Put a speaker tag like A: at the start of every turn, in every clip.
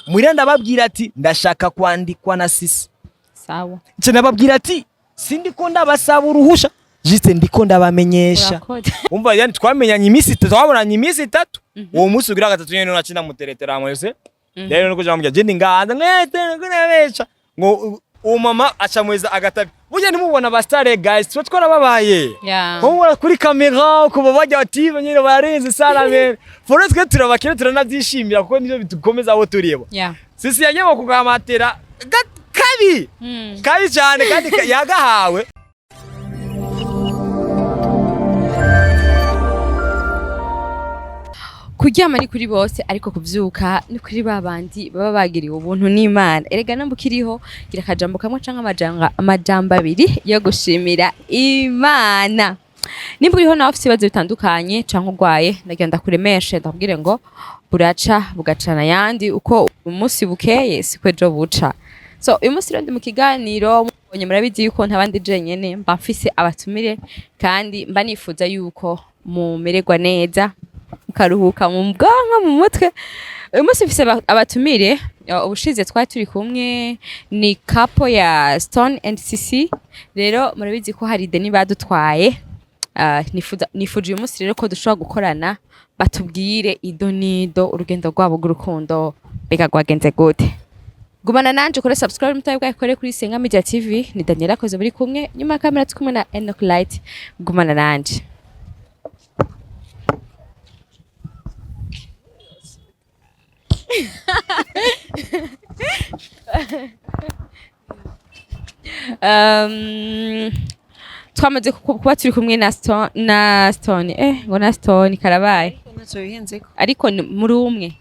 A: Muhira ndababwira ati ndashaka kwandikwa na Sisi.
B: Sawa.
A: Nce nababwira ati sindiko ndabasaba uruhusha. Jiste ndiko ndabamenyesha. Umva yani twamenyanye iminsi 3 twabonanye iminsi 3. Uwo munsi ugira gatatu nyene nacina muteretera mwese. Rero nuko jamubya je ndingaza mwete kunabesha. Ngo uwo mama aca mweza agatabi. Burya nimubona ba star guys twa twarababaye. Wowe kuri kamera kuba bajya bative nyine barenze salame. Forest turabakire turanabyishimira kuko nivyo bitukomeza abo turiyebo. Sisi yagiye kugamatera kabi. Kabi cyane kandi yagahawe.
B: Kuryama ni kuri bose ariko kuvyuka ni kuri babandi baba bagiriwe ubuntu n'Imana. Erega nambukiriho gira kajambo kamwe canke amajambo abiri yo gushimira Imana. Nimba uriho nawe ufite ibibazo bitandukanye canke urwaye ndagenda kuremeshe ndakubwire ngo buraca bugacana yandi uko umunsi bukeye siko ejo buca. So uyu munsi rero ndi mu kiganiro mubonye murabizi yuko ntabandi jenyene mba mfise abatumire kandi mba nifuza yuko mumererwa neza mukaruhuka mu bwanka mu mutwe. Uyu munsi mfise abatumire ubushize twari turi kumwe ni couple ya Stone and CC. Rero murabizi ko hari deni badutwaye. Nifuje uyu munsi rero ko dushobora gukorana batubwire idonido urugendo rwabo rw'urukundo bega rwagenze gute. Gumana nanje kuri subscribe mutaye kuri kuri Sengaa Media TV. Ni Daniela koze buri kumwe nyuma ya kamera tukumwe na Enoch Light. Gumana nanje. Twamaze kuba turi kumwe na Stone ngo na Stone karabaye ariko muri umwe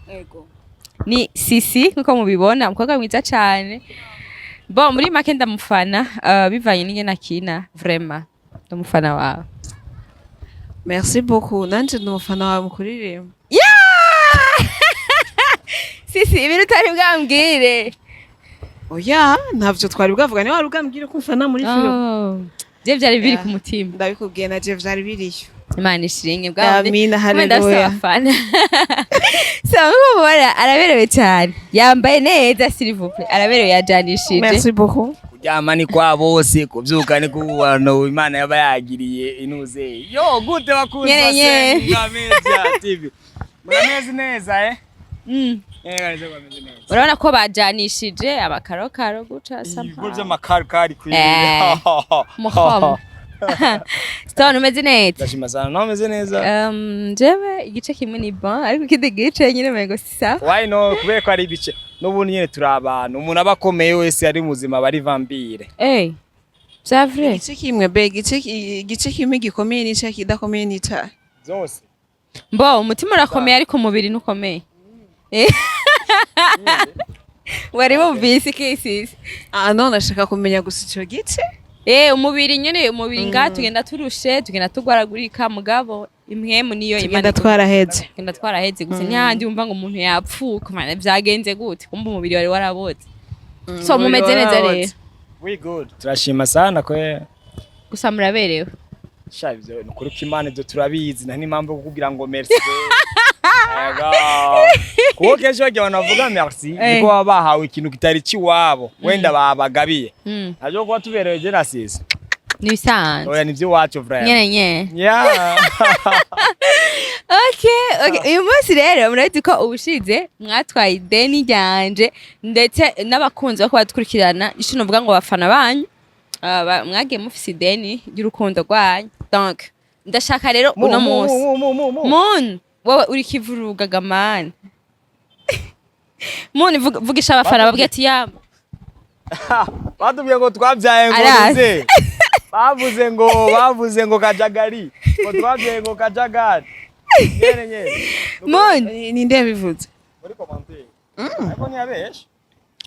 B: ni Sisi nkuko mubibona umukobwa mwiza cyane bo muri make ndamufana bivanye n'inge nakina vraiment ndamufana wawe.
C: Merci beaucoup nanje ndumufana wawe mukuririmba.
B: Sisi ibintu utari bwambwire.
C: Oya ntavyo twari bwavuga ni wari bwambwire ko mfana muri film.
B: Je byari biri ku mutima.
C: Ndabikubwiye na je byari biriyo.
B: Imana ishiringe bwambi.
C: Amina haleluya.
B: So mubona araberewe cyane. Yambaye neza s'il vous plaît. Araberewe yajanishije.
C: Merci beaucoup.
A: Kuryama ni kwa bose kuvyuka ni kubano Imana yaba yagiriye inuze. Yo gute bakuza Sengaa Media TV. Murameze neza
B: urabona ko bajanishije abakarokaro guca
A: sampa. Ibyo by'amakarokari kuri.
B: Muhom. Stone umeze neza.
A: Ndashima sana no umeze neza.
B: Jewe igice kimwe ni bon ariko ikindi gice nyine mego sisa.
A: Why no kubera ko ari ibice n'ubundi nyine turi abantu umuntu abakomeye wese ari muzima bari vampire.
B: C'est vrai.
C: Igice kimwe be igice kimwe gikomeye n'ice kidakomeye n'ita.
A: Zose.
B: Mbo umutima urakomeye ariko umubiri nukomeye. Wari wumvise cases.
C: No nashaka kumenya gusa ico gice.
B: Umubiri nyene umubiri nga tugenda turushe tugenda tugwaragurika mugabo impwemu niyo
C: Imana twaraheze.
B: Tugenda twaraheze gusa ntihandi umva ngo umuntu yapfuka mana byagenze gute kumba umubiri wari waraboze. So mumeze neza rero.
A: We good. Turashima sana kwe.
B: Gusa muraberewe.
A: Shavyo nukuri ko Imana byo turabizi nta n'impamvu kugira ngo merci. Kuko kenshi bagiye banavuga merci niko babahawe ikintu kitari ciwabo wenda babagabiye. Aje kuba tuberewe Genesis.
B: Ni bisanzwe.
A: Oya nivyo wacu vrema.
B: Nyene.
A: Yeah.
B: Okay. Uyu munsi rero murabizi ko ubushize mwatwaye ideni ryanje ndetse n'abakunzi bako badukurikirana ishino vuga ngo bafana banyu. Mwagiye mufise ideni y'urukundo rwanyu. Donc ndashaka rero uno munsi wowe uri kivurugaga man. Muni vugisha abafana babwiye ati yamba.
A: Batubwiye ngo twabyaye ngo nze. Bavuze ngo kajagari. Ngo twabyaye ngo kajagari. Nyene.
B: Muni
C: ni nde bivuze.
A: Muri commentaire. Ariko ni abesha.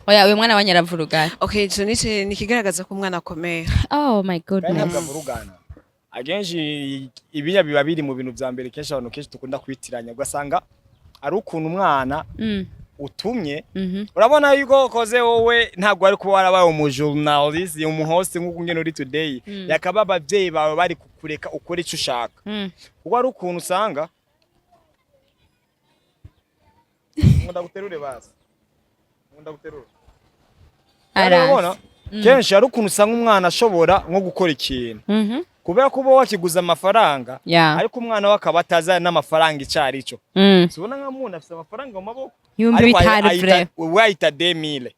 B: Oya uyu mwana wanyaravuruga.
C: Okay, so ni kigaragaza ko umwana akomeye.
B: Oh my goodness.
A: Ntabwo vurugana. Agenshi ibinya biba biri mu bintu bya mbere kenshi abantu kenshi tukunda kwitiranya ugasanga ari ukuntu umwana utumye urabona yuko koze wowe ntabwo ari kuba warabaye umujournalist umuhost nk'uko ngene uri today yakaba abavyeyi bawe bari kukureka ukora icyo ushaka kuko ari ukuntu usanga nkunda guterure basi ndaguterura
B: Arazi.
A: kenshi hari ukuntu usanga umwana ashobora nko gukora ikintu kubera ko uba wakiguza amafaranga ariko umwana we akaba atazana n'amafaranga icari cyo ubona nka muntu afite amafaranga mu maboko wayita 2000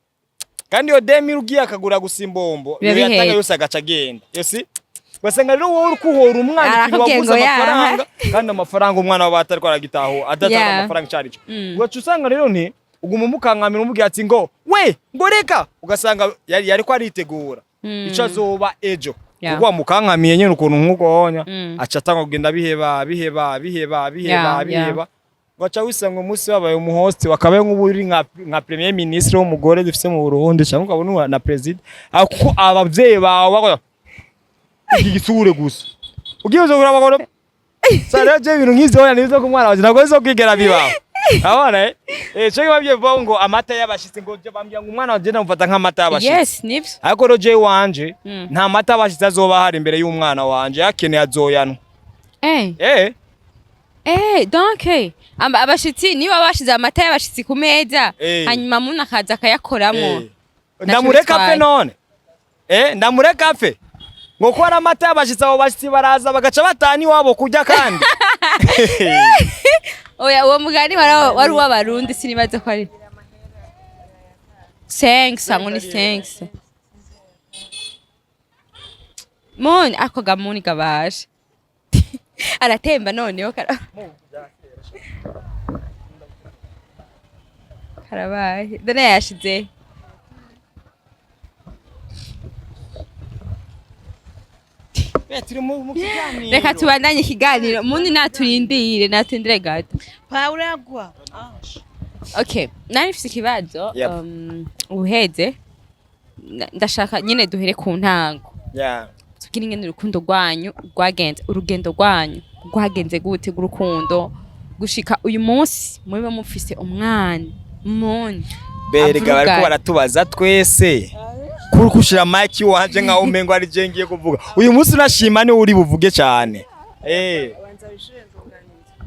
A: kandi iyo 2000 ugiye akagura gusimbombo iyo yatanga yose agaca agenda yosi basanga rero wowe ukuhora umwana kibaguza amafaranga kandi amafaranga umwana wa batari kwaragitaho adatanga amafaranga icari cyo ugaca usanga rero nti uguma mukankamira umubwira ati ngo we ngo reka ugasanga yari ko aritegura ico azoba ejo kuko mukankamiye nyene ukuntu nkuko honya aca atanga kugenda biheba gaca wisanga umunsi wabaye umuhost wakabaye nk'uburi nka premier ministre w'umugore dufise mu Burundi cyangwa ukabona na president kuko abavyeyi bawe igisure gusa ugiye uzogura bagoro sare je ibintu nk'ivyo honya nizo ku mwana waje ntabwo zo kwigera bibaho abana cyo babye ngo amata y'abashitsi ngo bambya ngo umwana waje namufata nk'amata y'abashitsi
B: yes nibyo
A: ariko roje wanje nta mata y'abashitsi azoba hari imbere y'umwana wanje yakeneye azoyanwa
B: donc abashitsi niba bashize amata y'abashitsi ku meza hanyuma muna akaza akayakoramo
A: ndamureka fe none ndamureka fe ngo ko ari amata y'abashitsi abo bashitsi baraza bagaca batani wabo kujya kandi
B: oya uwo mugani wari w'abarundi sinibaze ko ari Sengaa ngo ni Sengaa Moni ako gamuni gabaje aratemba noneho karabaye done yashize reka tubandanye ikiganiro mundi naturindire gato
C: Paula yagwa
B: okay nari mfise ikibazo uheze ndashaka nyine duhere ku ntango tubwire ingene urukundo rwanyu urugendo rwanyu rwagenze gute urukundo gushika uyu munsi mube mufise umwana mundi
A: berega bariko baratubaza twese kuri kushira mike wanje nka umengo ari je ngiye kuvuga uyu munsi unashima ni uri buvuge cyane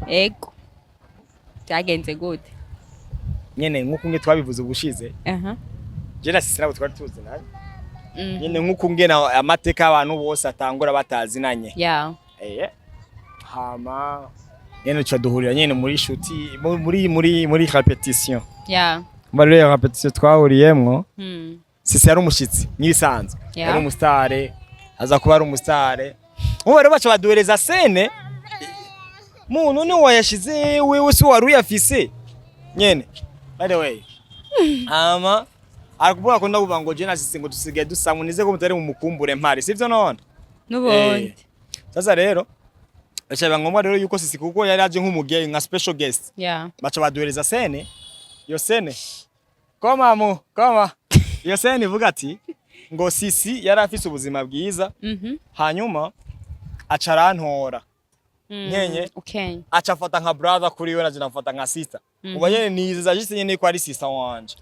B: ego byagenze gute
A: nyene nkuko nge twabivuze ubushize je nasisi nabo twari tuzi nayo nyene nkuko ngena amateka abantu bose atangura batazinanye hama nyene cyo duhurira nyene muri shuti muri repetition muri repetition twahuriyemwo sisi yari umushitsi n'ibisanzwe yari umustare aza kuba ari umustare ubu rero baca baduhereza scene muntu ni wayashize wewe si wari uyafise nyene by the way ama arakuvuga ko ndavuga ngo je nasise ngo dusigaye dusamunize ko mutari mu mukumbure mpari sivyo none
B: nubundi
A: sasa rero bacha ngombwa rero yuko sisi kuko yari aje nk'umugeni nka special guest baca baduhereza scene yo scene koma iyo scene ivuga ati ngo sisi yari afise ubuzima bwiza hanyuma aca arantora nyenye aca afata nka brother kuri we naje namfata nka sister uba yene niza jise nyene ko ari sister wanje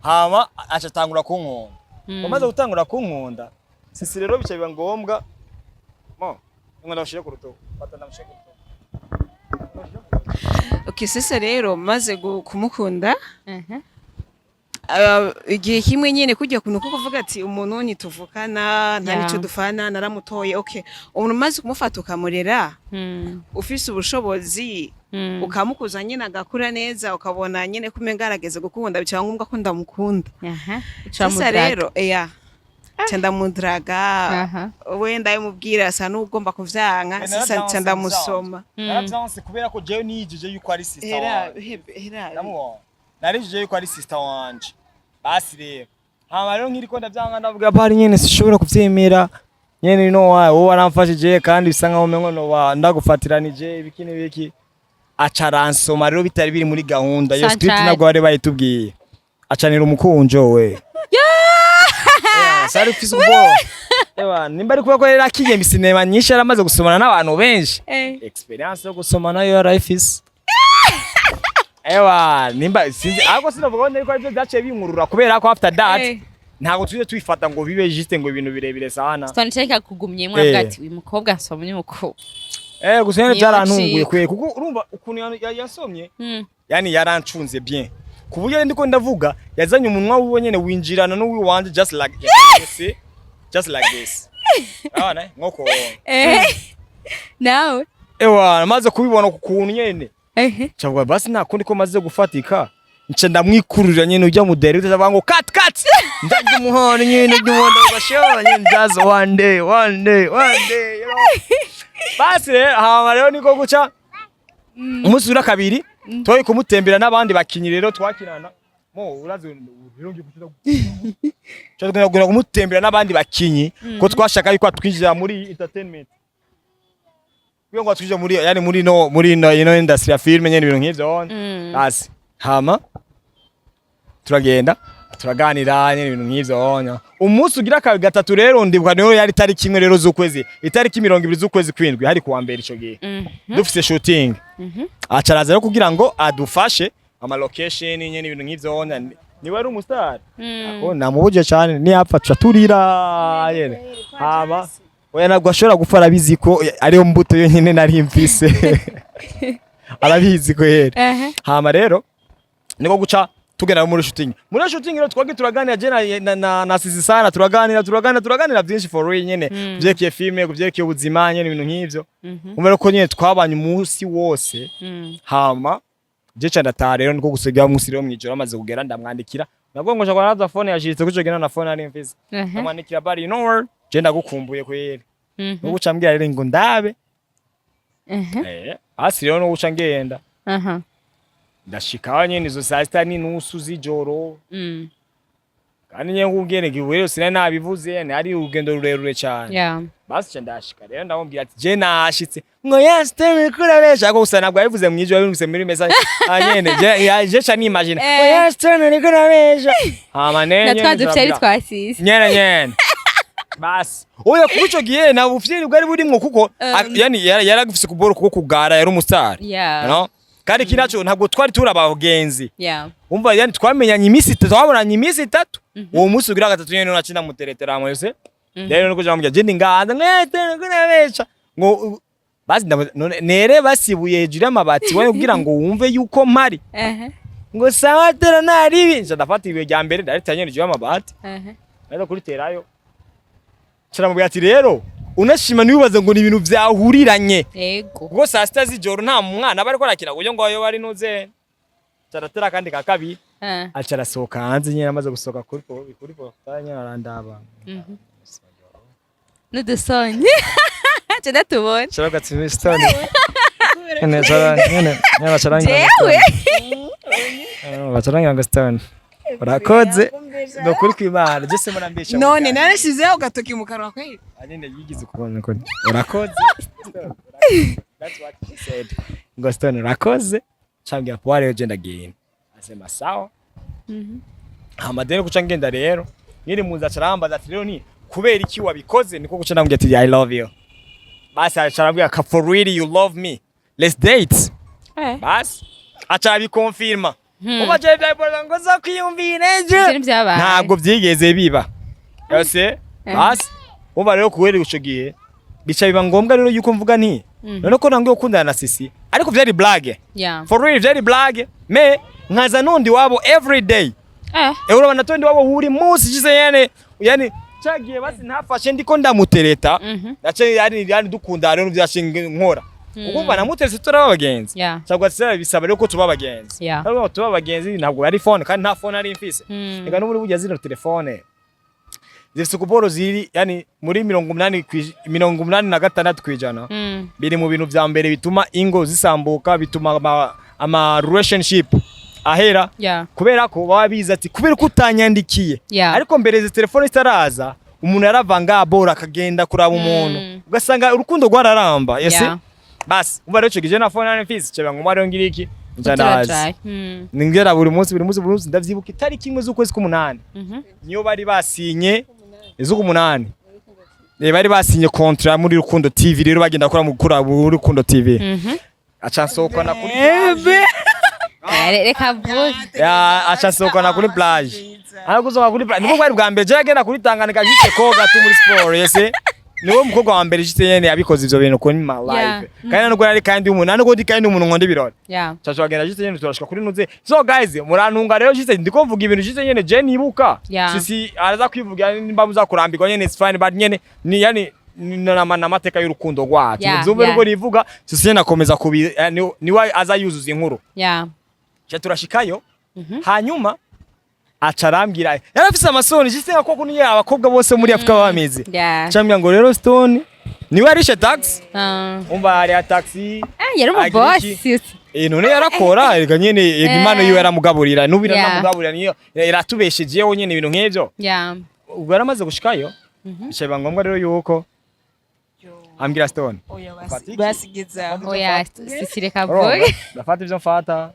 A: hama aca tangura kunkunda bamaze gutangura kunkunda sisi rero bica biba ngombwa ngo ndashire ku rutugu fata ndamshire ku
C: rutugu sisi rero maze kumukunda igihe kimwe nyene kujya kuno kuvuga ati umuntu ni tuvukana nta nico dufana naramutoye umuntu maze kumufata ukamurera ufise ubushobozi ukamukuza nyene agakura neza ukabona nyene kumengarageze gukunda bica ngombwa ko ndamukunda sasa rero ndamudraga wenda yumubwira asa n'ugomba kuvyanka sasa ndamusoma
A: naravyanse kubera ko jewe nijije yuko ari sister wanje narijije yuko ari sister wanje basi rero hama rero nkiri ko ndavyanga ndavuga bari nyene sishobora kuvyemera nyene wowe aramfashije kandi bisa nkaho mengo no ndagufatiranije ibikini biki acaransoma rero bitari biri muri gahunda yo script nabwo bari bayitubwiye acanira umukunjo we sari fise ubwo nimba ari kuba rero akiyemba sinema nyinshi aramaze gusomana n'abantu benshi experience yo gusomana yo yarayifise nimba sinzi ariko sinavuga ngo ariko ibyo byaciye binkurura kubera ko after that ntago tuje twifata ngo bibe juste ngo ibintu birebire sana
B: stone cyeka kugumye mwa bwati uyu mukobwa asomye uko
A: gusene byarantunguye kwe kuko urumva ukuntu yasomye yani yarancunze bien kuburyo ndiko ndavuga yazanye umunwa wiwe nyene winjirana n'uwi wanje just like this just like this abana nkoko
B: nawe
A: ewa maze kubibona ku kuntu nyene cyangwa basi nta kundi ko maze gufatika nce ndamwikururira nyene ujya mu dere utavuga ngo cut ndajya umuhondo nyene y'umuhondo bashyo nyene just one day you know basi hama rero niko guca umunsi ura kabiri twaye kumutembera n'abandi bakinyi rero twakinana mo urazi birungi kutira cyangwa kumutembera n'abandi bakinyi ko twashaka yuko twinjira muri entertainment biyo ngo twinjira muri yani muri no industry ya film nyene ibintu nk'ivyo basi hama turagenda turaganira nyene ibintu nk'ivyo umunsi ugira gatatu rero ndibuka niho yari tariki imwe rero z'ukwezi itariki 20 z'ukwezi kwindwi hari kuwa mbere ico gihe dufise shooting acaraza rero kugira ngo adufashe ama location nyene ibintu nk'ivyo niwe ari umustar ako namubuje cyane ni yapfa turira yene hama oya nabwo ashobora gufara biziko ariyo mbuto yo nyene nari mfise arabizi ko yera hama rero niko guca tugenda muri shooting rero twagi turaganira je na sisi sana turaganira byinshi for real nyene byekiye filme byekiye ubuzima nyene ibintu nk'ivyo umero ko nyene twabanye umunsi wose hama je cyandata rero niko gusiga umunsi rero mwijoro amaze kugera ndamwandikira nabwo ngo nshaka naza phone yashitse kuco gena na phone ari mfise ndamwandikira bari you know what je ndagukumbuye kweri no guca mbwira rero ngo ndabe asi rero no guca ngenda ndashika nyene izo saa sita n'inusu z'ijoro kandi nyene ngubwene giwe sina nabivuze ni ari urugendo rurerure cyane basi ndashika rero ndamubwira ati je nashitse ngo yasteme kurabesha ko gusa nabwo yabivuze mwijoro yabimuse muri message nyene je cha nimagine ngo yasteme kurabesha nene
B: natwadufye ari twasise
A: nyene basi oya kuco gihe na bufyiri bwari burimwo kuko yani yaragufise kuboro kuko kugara yari umustar no kandi kinacho ntabwo twari turabagenzi umva yani twamenyanye imisi twabonanye imisi 3 uwo munsi ugira gatatu nyene nacinda muteretera amwe yose rero nuko jamubya je ndingaza ngete kunabeca ngo basi nere basibuye hejuru y'amabati wone kugira ngo wumve yuko mpari ngo sawa tera naribi ndafata ibuye rya mbere ndaritanye hejuru y'amabati nazo kuriterayo Chiramubwira ati rero unashima nibibaza ngo ni ibintu byahuriranye
B: yego
A: ubwo saa sita z'ijoro nta mwana bari korakira kuyo ngo ayo bari nuze caratera kandi kakabi acara soka hanze nyene amaze gusoka kuri tanya arandaba
B: n'udusonye cyenda tubone
A: cyaraga ati stone ene cyane cyaranga
B: jewe
A: bacaranga ngo stone urakoze no kuri kwimana je se murambisha
C: none narashizeho gatoki mu kanwa kweli
A: anyene yigize kubona ko urakoze that's what she said ngo stone urakoze changia pwale yo genda again asema sawa amadero kuca ngenda rero nyiri muza caramba ati rero ni kubera iki wabikoze niko guca ndambye ati I love you basi acarambye ka for really you love me let's date basi acha confirma uba je byabona ngo za kwiyumvira ejo ntabwo byigeze biba yose basi uba rero kuweri guco gihe bica biba ngombwa rero yuko mvuga nti none ko nangiye gukundana na sisi ariko vyari blague for real vyari blague me nkaza nundi wabo every day urabona tondi wabo huri munsi gize yani cagiye basi ntafashe ndiko ndamutereta nace yani dukunda rero byashinga nkora ukumva namuteretse turaba abagenzi cyangwa se bisaba rero ko tuba abagenzi ariko tuba abagenzi ntabwo ari phone kandi nta phone ari mfise ega no muri bujya zino telefone zifite kuboro ziri yani muri 86 kwijana biri mu bintu vya mbere bituma ingo zisambuka bituma ama relationship ahera kubera ko babiza ati kubera ko utanyandikiye ariko mbere izi telefone zitaraza umuntu yaravanga abora akagenda kuraba umuntu ugasanga urukundo rwararamba yese basi umva rero cyo na phone ari mfise cyo ngo mari ngira iki njanazi ningera buri munsi ndavyibuka itariki imwe z'ukwezi k'umunani niyo bari basinye z'ukumunani bari basinye contrat muri Rukundo TV rero bagenda gukora mu gukora muri Rukundo TV acha sokana kuri
B: reka vuze
A: acha sokana kuri plage arakuzoka kuri plage nibwo bari bwa mbere je agenda kuri Tanganyika jike koga tu muri sport yese niwe mukobwa wa mbere jite nyene yabikoze ivyo bintu kuri my life kandi nubwo yari kandi umuntu nubwo ndi kandi umuntu nkonde birori cacu bagenda jite nyene turashika kuri nuze so guys murantunga rero jite ndiko mvuga ibintu jite nyene je nibuka sisi araza kwivuga nimba muzakurambirwa nyene is fine but nyene ni yani namateka y'urukundo rwacu muzumve rugo rivuga sisi nakomeza kubi niwe aza yuzuza inkuru cyo turashikayo hanyuma acarambira yarafise amasoni jise ko kuniye abakobwa bose muri Afrika bameze cyambya ngo rero Stone niwe arishe taxi umva ari taxi
B: yari mu boss
A: none yarakora rega nyene imano yiwe yaramugaburira nubira namugaburira niyo iratubeshejeho nyene ibintu nk'ivyo ubwo yaramaze gushikayo bishaba ngombwa rero yuko ambira Stone
C: basigiza
B: sisireka boy
A: ndafata ivyo mfata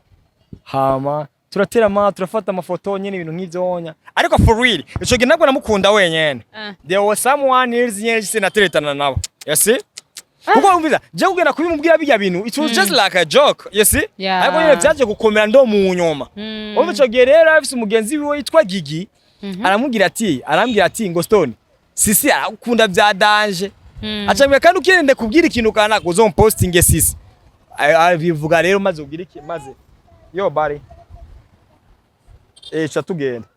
A: hama turatera turafata amafoto nyene ibintu nk'ivyonya ariko for real ico gihe nabwo namukunda wenyene there was someone else nyene sinateretana nabo yesi kuko umviza je kugenda kubimubwira bijya bintu it was just like a joke yesi ariko nyene vyaje gukomera ndo mu nyoma umva ico gihe rero afise umugenzi wiwe yitwa Gigi arambwira ati ngo Stone sisi akunda vya danger acambira kandi ukirende kubwira ikintu kana uzompostinge sisi bivuga rero maze ubwira iki maze yo bari tugenda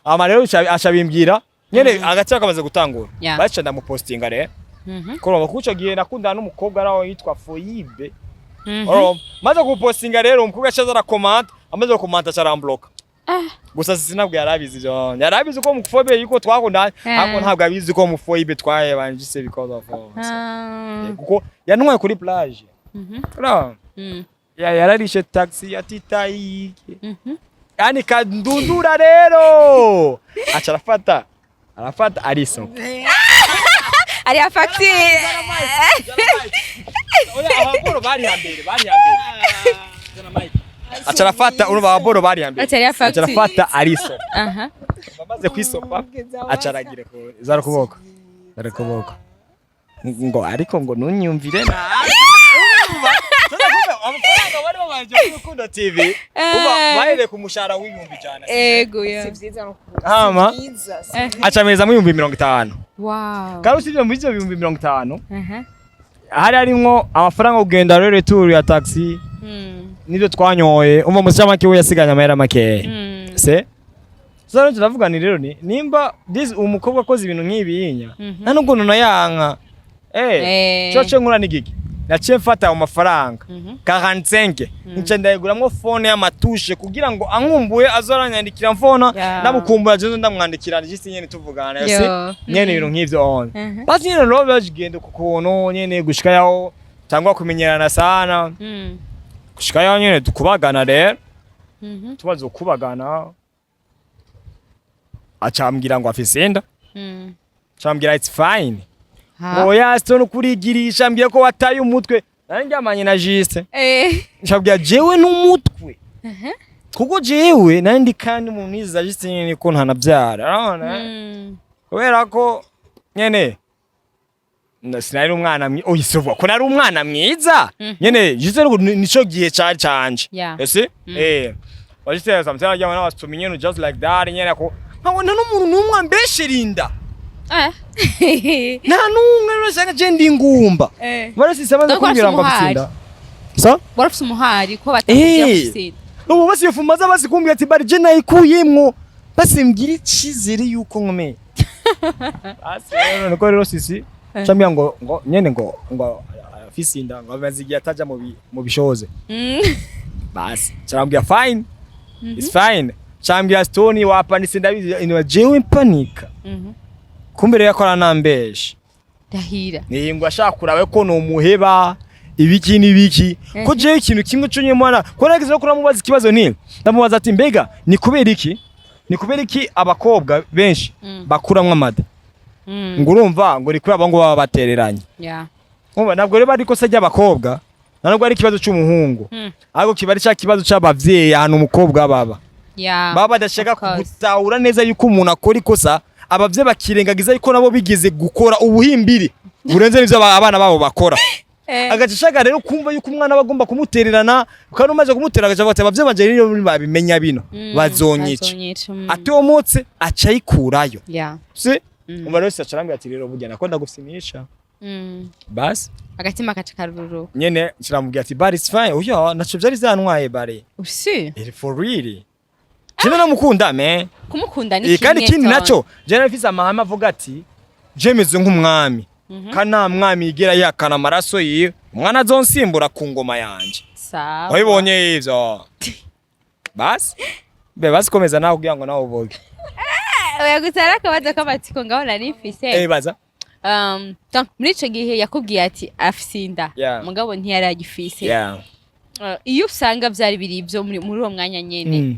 A: ama rero acabimbwira nyene agace kamaze gutangura baca ndamupostinga rero ko bakuco gihe nakundana n'umukobwa araho yitwa Foyibe maze kupostinga rero umukobwa acaza arakomanta amaze gukomanta carambloka gusa sinabwo yarabizi byo yarabizi ko mufobe yuko twakundana ariko ntabwo abizi ko mufoyibe twayebanje se because of kuko yanwaye kuri plage yararishe taxi yatitayike yani kadundura rero acha arafata ariso
B: ari afakti
A: oya ababoro bari hambere acha arafata uruba ababoro bari hambere acha arafata ariso bamaze kwisopa acha aragire ko zara kuboko ngo ariko ngo nunyumvire amafaranga bari babanje gukunda TV uba bahire ku mushara w'ibihumbi cyane
B: ego ya
C: sivyiza no
A: hama acameza mu 50.
B: Wow
A: kandi usibye mu 50 hari harimo amafaranga kugenda rero tour ya taxi nibyo twanyoye umva mushamake we yasiganya amahera make se zaro turavuga ni rero nimba this umukobwa akoze ibintu nk'ibi yinya nta nubwo nona yanka cyo nkura n'igiki naciye mfata amafaranga 45 nce ndayiguramwo phone y'amatushe kugira ngo ankumbuye azoranyandikira phone nabukumbura je ndamwandikira jisi nyene tuvugana yose nyene ibintu nk'ivyo on basi nyene no bagenda kukono nyene gushika yaho cyangwa kumenyerana sana gushika yaho nyene tukubagana rero tubazo kubagana acambwira ngo afisenda acambwira it's fine oya Stone kurigirisha mbye ko wataye umutwe nanjyamanye na Juste nshabya jewe n'umutwe kuko jewe nandi kandi mu niza Juste nyene ko ntanabyara arabona kubera ko nyene sinari umwana oyisova ko nari umwana mwiza nyene Juste nico gihe canje ese wajite sometimes ajya wana wasuminye just like that nyene ko nkabona n'umuntu n'umwe mbeshirinda nta numwe rusanga je ndi ngumba barasi samaze kumbira ngo afitsinda so
B: barafise umuhari ko batagiye afitsinda
A: ubu basi yofumaza basi kumbira ati bari je nayikuyemwo basi mbgira ikizere yuko nkomeye basi rero rero sisi cyambya ngo nyene ngo afitsinda ngo bazigiye ataja mu bishoze basi cyambya fine it's fine cyambya Stone wapanise ndabizi ino jewe panika kumbere yakora nambeje
B: dahira
A: ningo ashaka kurawe ko no muheba ibiki nibiki ko je ikintu kimwe cunye mwana ko nagize no kuramubaza ikibazo ni ndamubaza ati mbega ni kubera iki abakobwa benshi bakuramwa amada ngurumva ngo rikura abango baba batereranye umva nabwo rero bariko sajya abakobwa ntabwo ari ikibazo cy'umuhungu ahubwo kibari cya kibazo cy'abavyeyi hano umukobwa baba badashaka kugutahura neza yuko umuntu akora ikosa abavye bakirengagiza yuko nabo bigize gukora ubuhimbiri burenze n'ivyo abana babo bakora agacishaka rero kumva yuko umwana bagomba kumutererana kandi umaze kumutera agacavuga ati abavye banje rero babimenya bino bazonyica atomotse acayikurayo si umva rero sacarambye ati rero burya nakunda gusimisha basi
B: agatima kacakaruru
A: nyene kiramubwira ati but it's fine uyo naco byari zantwaye bare
B: usi
A: for really Jena namukunda me
B: kumukunda ni
A: kandi kindi naco jena afise amahame avuga ati jemeze nk'umwami kana mwami igera yakana amaraso yiwe umwana azonsimbura ku ngoma yanje
B: sawa
A: wabibonye ivyo basi basi komeza nawe kugira ngo nawe uboge
B: oya gutara akabaza k'amatsiko ngaho nari mfise
A: baza
B: donc muri ico gihe yakubwiye ati afisinda mugabo ntiyari agifise iyo usanga vyari biri ivyo muri uwo mwanya nyene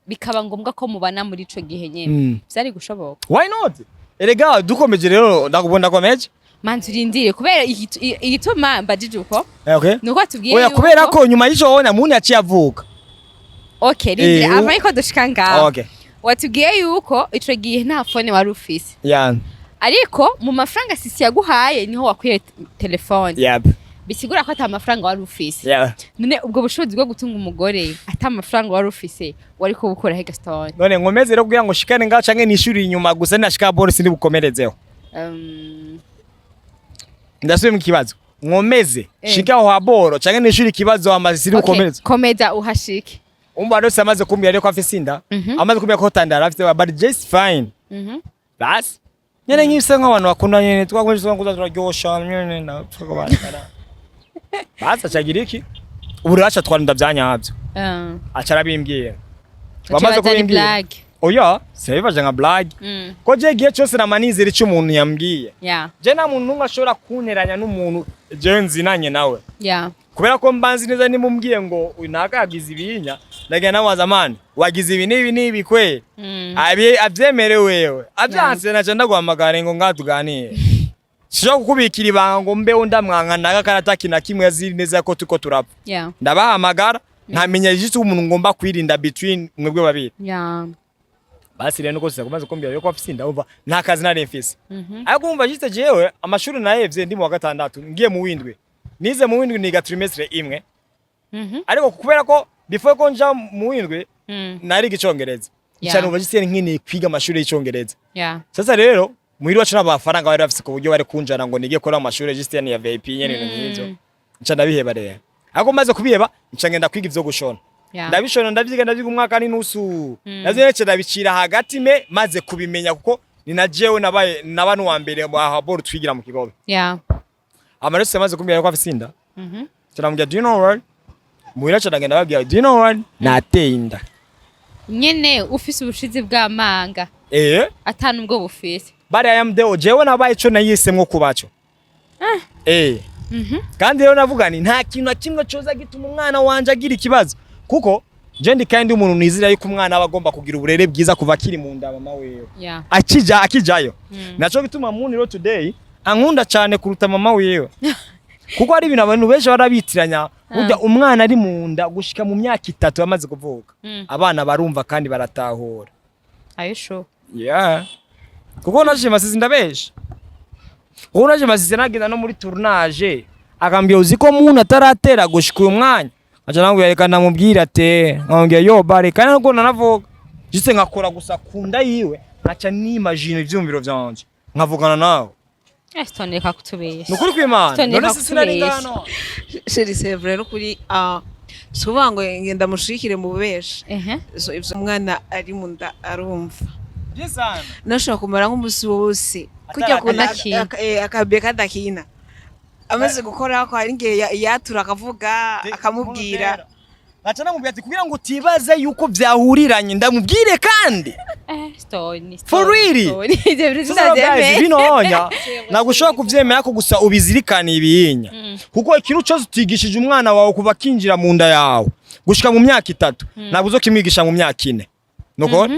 B: bikaba ngombwa ko mubana muri ico gihe nyene vyari gushoboka
A: why not erega dukomeje rero ndakubona komeje
B: manzi urindire kubera igituma mbajije uko nuko atubwiye
A: oya kubera ko nyuma y'ico wona muntu yaciye avuka
B: okay rindire ariko dushika ngaho watubwiye yuko ico gihe nta phone wari ufise ariko mu mafaranga sisi yaguhaye niho wakwiye telefone bisigura ko ata mafaranga wari ufise none ubwo bushobozi bwo gutunga umugore ata mafaranga wari ufise wari ko gukora he Gaston
A: none nkomeze rero kugira ngo shikane ngaho canke nishuri inyuma gusa nashika boro sindi bukomerezeho ndasubiye mu kibazo nkomeze shika aho haboro canke nishuri ikibazo amaze sindi bukomereze
B: komeza uhashike
A: umva rero samaze kumbwira rero ko afise inda amaze kumbwira ko tandara afise but just fine bas nyene nk'ibise nk'abantu bakunda nyene twakwinjiza ngo turaryosha nyene na twakabana basa chagira iki uburacha twarinda byanyabyo acara bimbwira bamaze kubimbwira oya sebivaje nka blag ko je giye cyose na manizera icyo umuntu yambwiye je nta muntu numwe ashobora kunteranya n'umuntu je nzinanye nawe kubera ko mbanzi neza nimumbwiye ngo unakagize ibinya ndaga nawaza man wagize ibi nibi kwe avyemerewe wewe avyanse naje ndaguhamagara ngo ngatuganire sho kukubikira ibanga ngo mbe undamwanka nagakarata kina kimwe yaziri neza ko tuko turapfa ndabahamagara ntamenya ijitse umuntu ngomba kwirinda between mwebwe babiri basi rero nuko sizakumaze kumbira yo ko afisinda umva nta kazi nari mfise ariko umva jitse jewe amashuri nahevye ndi mu wa gatandatu ngiye mu windwe nize mu windwe niga trimestre imwe ariko kubera ko before ko nja mu windwe nari gicongereza cyane uba jitse nkini kwiga amashuri y'icongereza sasa rero muhiri wacu n'abafaranga bari bafise ku buryo bari kunjana ngo nige kora amashuri Justin ya VIP nyene n'ivyo nca ndabiheba rero ariko maze kubiheba nca ngenda kwiga ivyo gushona ndabishona ndavyiga umwaka n'inusu navyo ndabicira hagati me maze kubimenya kuko ni na jewe nabaye nabanu wa mbere haboro twigira mu kigobe amarese maze kumbira ko afisinda turamujya do you know what muhira wacu ndagenda babwira do you know what nateye inda
B: nyene ufise ubushizi bw'amanga atanu ubwo bufise
A: But I am the jewe nabaye cyo nayisemwo kubacho. Kandi rero navuga ni nta kintu kimwe coza gituma umwana wanje agira ikibazo. Kuko je ndi kandi umuntu nizira yuko umwana abagomba kugira uburere bwiza kuva kiri mu nda mama wewe. Akijayo. Naco gituma muniro today ankunda cyane kuruta mama wewe. Kuko ari ibintu abantu benshi barabitiranya burya umwana ari mu nda gushika mu myaka 3 yamaze kuvuka. Abana barumva kandi baratahura.
B: Are you sure?
A: Kuko naje masizi ndabesha. Kuko naje masizi nagenda no muri tournage akambye uziko muntu ataratera gushika uyu mwanya. Acha nangu yerekana mubwira ate ngambye yo bare kandi nuko nanavuga. Jise ngakora gusa kunda yiwe acha ni imagine ivyumviro vyanje. Nkavugana nawe.
B: Estoneka kutubesha.
A: Nukuri kw'Imana. None sinari ngano.
C: Sheri sevre no kuri subango ngenda mushikire mu bubesha. So ivyo umwana ari mu nda arumva. Nashaka kumara nk'umusi wose kujya kunakina akabe kadakina amaze gukora ko ari ngiye yatura akavuga akamubwira
A: Gacha namubwira ati kugira ngo utibaze yuko vyahuriranye ndamubwire kandi
B: story
A: for really binonya nagushobora kuvyemera ko gusa ubizirikana ibiyinya kuko ikintu cyose utigishije umwana wawe kuva kinjira mu nda yawe gushika mu myaka 3 nabuzo kimwigisha mu myaka 4 nuko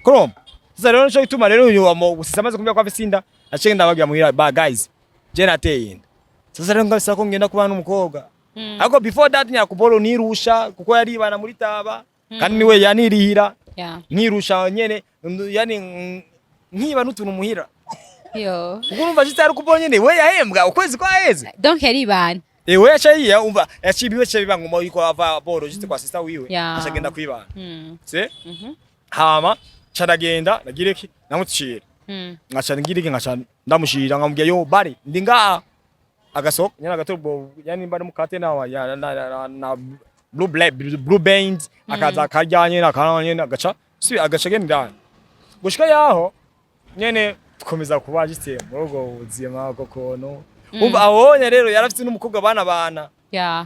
A: Krom. Sasa rero cyo gituma rero uyu amaze kumbya kwa Visinda acenge ndababwira muhira ba guys. Je nateye inda. Sasa rero ngabisa ko ngenda kubana n'umukobwa. Ariko before that nyakubolo nirusha kuko yari bana muri taba kandi niwe yanirihira. Nirusha nyene yani nkiba n'utuntu muhira.
B: Yo.
A: Ukumva jitari kubolo nyene we yahembwa ukwezi kwa heze.
B: Donc yari bana.
A: We yaciye umva yacibiwe cyo bibanga mu yuko ava bolo jite kwa sister wiwe acagenda kwibana. Se? Hama charagenda nagireki namucira ngaca ngirike ngaca ndamushira ngamubwiye yo bari ndi nga agasohoka nyana gato yani bari mukate na blue bands akaza akarya nakananye agaca agaca genda gushika yaho nyene tukomeza kubajitse murugo ubuzima kokono umva abonye rero yarafite n'umukobwa bana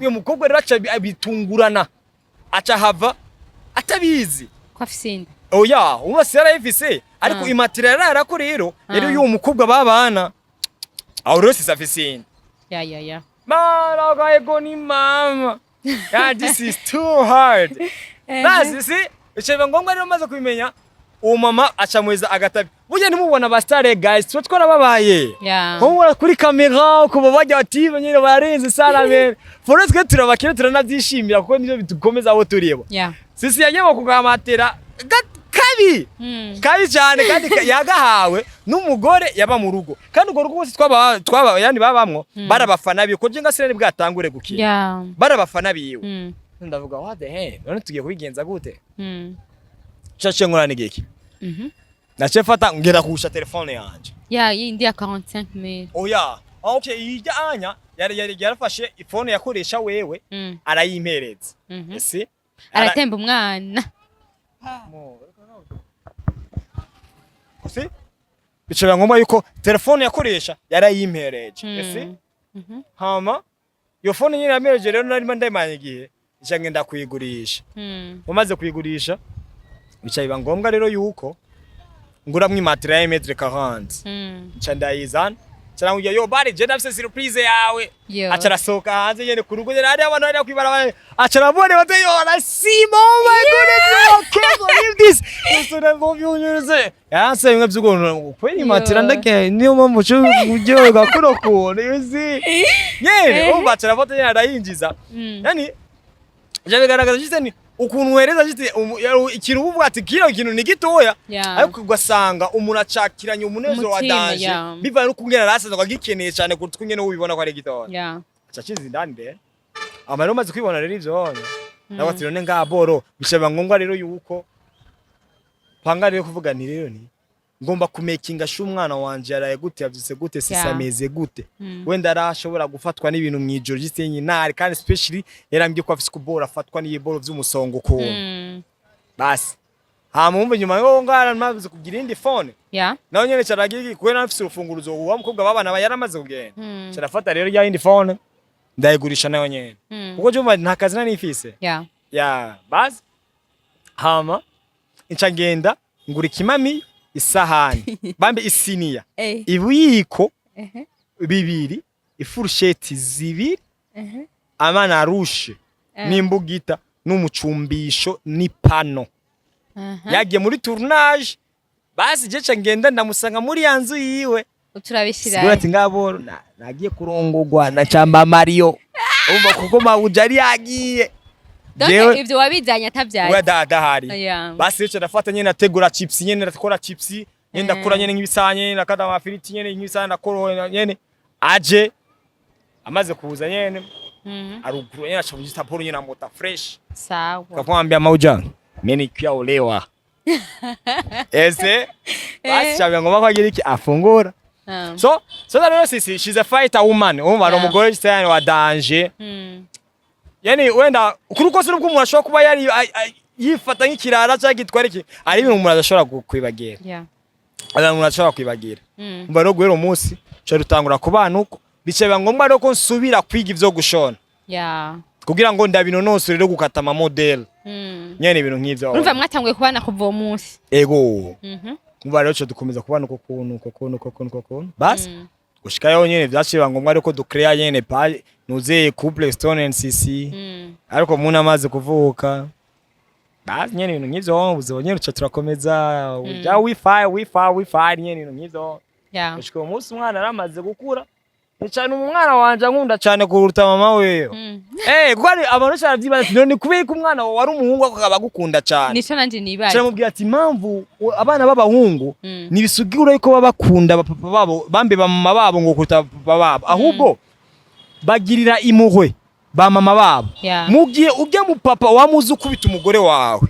A: uyu mukobwa rero aca bitungurana aca hava atabizi
B: kwa fisinda
A: oya umva sera ifise ariko imaterial yarako rero yari uyu mukobwa babana aho rero sisafisinda
B: ya
A: mara gaego ni mama this is too hard basi si icebe ngombwa rero maze kubimenya uwo mama acamweza agatabi burya nimubona ba star guys twa twarababaye ho kuri kamera kuba bajya ative nyine barenze sara bere forest ke turabakire turanabyishimira kuko nivyo bitukomeza abo turebo sisi yanyemo kugamatera kabi cyane kandi yagahawe n'umugore yaba mu rugo kandi ugo rugo bose twaba yani babamwo barabafana biyo ko jenga sire bwatangure gukira barabafana biyo ndavuga what the hell none tugiye kubigenza gute chache ngorane giki nache fata ngera kusha telefone yanje
B: yindi ya 45000
A: oya okay ijya anya yarafashe iphone yakoresha wewe arayimpereza ese
B: aratemba umwana
A: ese bicaba ngomba yuko telefone yakoresha yarayimpereje ese hama yo phone nyine yamereje rero nari ndayimanye gihe ngenda kuyigurisha umaze kuyigurisha bicaye ngombwa rero yuko ngura mwimatira ya metre 40 ndayizana cyangwa yo bari je ndafise surprise yawe acarasoka hanze nyene ku rugo rero abantu bari kwibara acarabone bateyora simo my goodness okay believe this so that love you nyuze yanse bimwe byugo kweli matira ndake niyo mpamvu cyo ujye gakuro yuzi nyene umva acarabone yarayinjiza yani je bigaragaza cyane ukuntu wereza jite ikintu uvuga ati kiro ikintu ni gitoya ariko ugasanga umuntu acakiranye umunezero wa danje biva no kungena rasaza kwagikeneye cyane kutungene ubibona ko ari gitoya acaciza indani rero amaro maze kwibona rero ivyo nabati none ngaboro bishaba ngongwa rero yuko panga rero kuvuga ni rero ni ngomba kumekinga shu umwana wanje yaraye gute yavyise gute sisameze gute wenda arashobora gufatwa n'ibintu mwijoro gisenyi nari kandi especially yarambye ko afise kubora afatwa n'iboro vy'umusongo ko basi hamumve nyuma yo ngara maze kugira indi phone naho nyene caragiki kwena afise urufunguruzo uwa mukobwa babana yaramaze kugenda carafata rero ya indi phone ndayigurisha nayo nyene kuko juma nta kazi nani ifise basi hama incagenda ngura ikimami isahani bambe isiniya ibuyiko bibiri ifurusheti zibiri amana rushe n'imbugita n'umucumbisho n'ipano yagiye muri tournage basi je ngenda ndamusanga muri yanzu yiwe
B: uturabishira
A: sigura ati ngabo nagiye kurongogwa na chamba Mario umva kuko mawujari yagiye
B: donc ivyo wabizanye atavyaye
A: we dahari basi rero ndafata nyene nategura chips nyene ndakora chips nyene ndakura nyene nk'ibisanye nakada amafiriti nyene nk'ibisanye ndakora nyene aje amaze kuza nyene aruguru nyene acabujita poro nyene amota fresh
B: sawa
A: kakwambia mauja mimi kia olewa ese basi chabya ngoma kwagira iki afungura so that rero she's a fighter woman umva no mugore cyane wa danger yani wenda kuruko se n'ubwo umuntu ashobora kuba yari yifata nk'ikirara cyangwa gitwara iki ari ibintu umuntu adashobora kwibagira umuntu ashobora kwibagira umva no guhera umunsi cyo rutangura ku bana uko biceba ngombwa rero ko nsubira kwiga ivyo gushona kugira ngo ndabinonose rero gukata ama model nyene ibintu nk'ivyo
B: urumva mwatanguye kubana kuva uwo munsi
A: ego umva rero cyo dukomeza kubana uko kuntu basi gushika yo nyene vyaciba ngombwa rero ko ducrea nyene page nuze couple Stone and CC ariko umuntu amaze kuvuka basi nyene ibintu nk'ivyo ubuzo nyene cyo turakomeza ja wifi nyene ibintu nk'ivyo gushika umunsi umwana aramaze gukura cyane umwana wanje nkunda cyane kuruta mama weyo kuko ari abantu cyavyibaza none kubika umwana wari umuhungu akaba gukunda cyane
B: nico nanje nibaye
A: cyamubwira ati impamvu abana b'abahungu nibisugura yuko babakunda bapapa babo bambe bamama babo ngo kuruta papa babo ahubwo bagirira impuhwe ba mama babo mugiye ujya mu papa wamuzi ukubita umugore wawe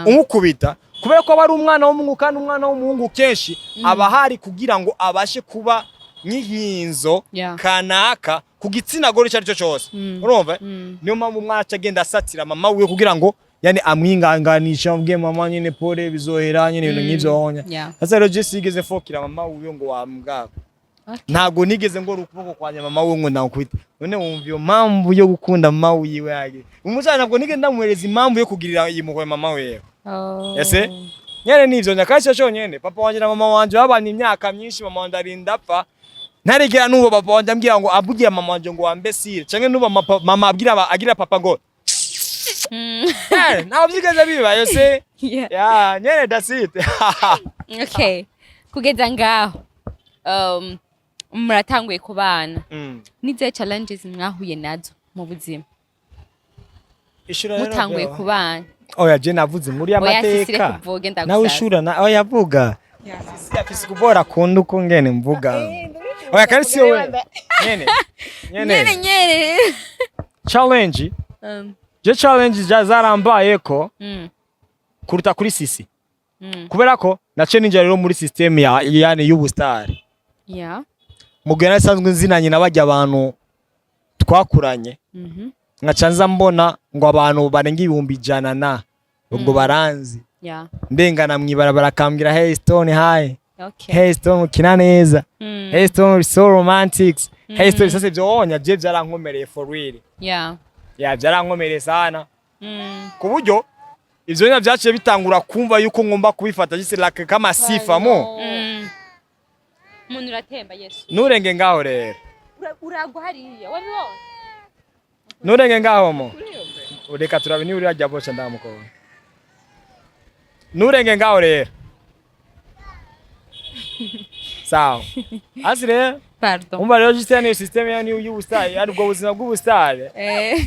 A: umukubita kubera ko bari umwana w'umuhungu kandi umwana w'umuhungu kenshi aba hari kugira ngo abashe kuba nk'inkinzo kanaka ku gitsina gore cyari cyo cyose urumva niyo mpamvu umwana agenda asatira mama wiwe kugira ngo yani amwinganganisha mbwe mama nyine pole bizohera nyine ibintu nk'ivyo honya sasa rero je sigeze fokira mama wiwe ngo wambwa ntago nigeze ngo rukuboko kwanya mama wiwe ngo ndakwita none wumva iyo mpamvu yo gukunda mama wiwe yage umucana ntabwo nigeze ndamuhereza impamvu yo kugirira impuhwe mama wiwe ese nyene nivyo nyakasha cyo nyene papa wanje na mama wanje babanye imyaka myinshi mama wanje arinda apfa ntaregera nubo papa wanje ambwira ngo abugira mama wanje ngo wambesire canke nubo mama agira papa ngo naho byigeze bibaye se nyene that's it.
B: Okay, kugeza ngaho muratanguye kubana nize challenges mwahuye nazo mu buzima mutanguye kubana
A: oya je navuze muri amateka nawe ushura na oya vuga yafise kubora kundu ko ngene mvuga oya kandi si wowe nyene challenge je challenge zarambaye ko kuruta kuri sisi kubera ko nace ninjira rero muri system yani y'ubustar mugena sanzwe nzinanye nabajya abantu twakuranye nkacanza mbona ngo abantu barenga 100 na ubwo baranzi ndengana mwibara barakambira hey Stone hi hey Stone kina neza hey Stone so romantics hey Stone sasa byo wonya je byarankomereye for real byarankomereye sana ku buryo ivyo nya byaciye bitangura kumva yuko ngomba kubifata gise like kama sifa mo
B: umuntu uratemba Yesu
A: nurenge ngaho rero
B: uragwa hariya wabibona
A: nurenge ngaho mo ureka turabini uri ajya bosha ndamukobwa nurenge ngaho rero sawa asire
B: pardon
A: umva rero gise system yani y'ubustari ari bwo buzima bw'ubustari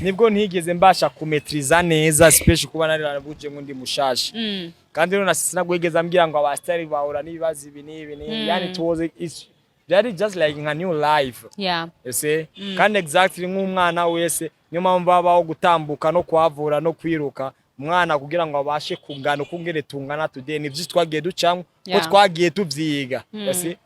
A: nibwo ntigeze mbasha kumetriza neza special kuba nari narabuje ngo ndi mushashi kandi rero nasisi nagwegeza ambwira ngo abastari bahura n'ibibazo ibi yani it was that is just like a new life you see kandi exactly nk'umwana wese niyo mpamvu babaho gutambuka no kwavura no kwiruka umwana kugira ngo abashe kungana ukungere tungana today nivyo twagiye ducamwe ko twagiye tuvyiga you see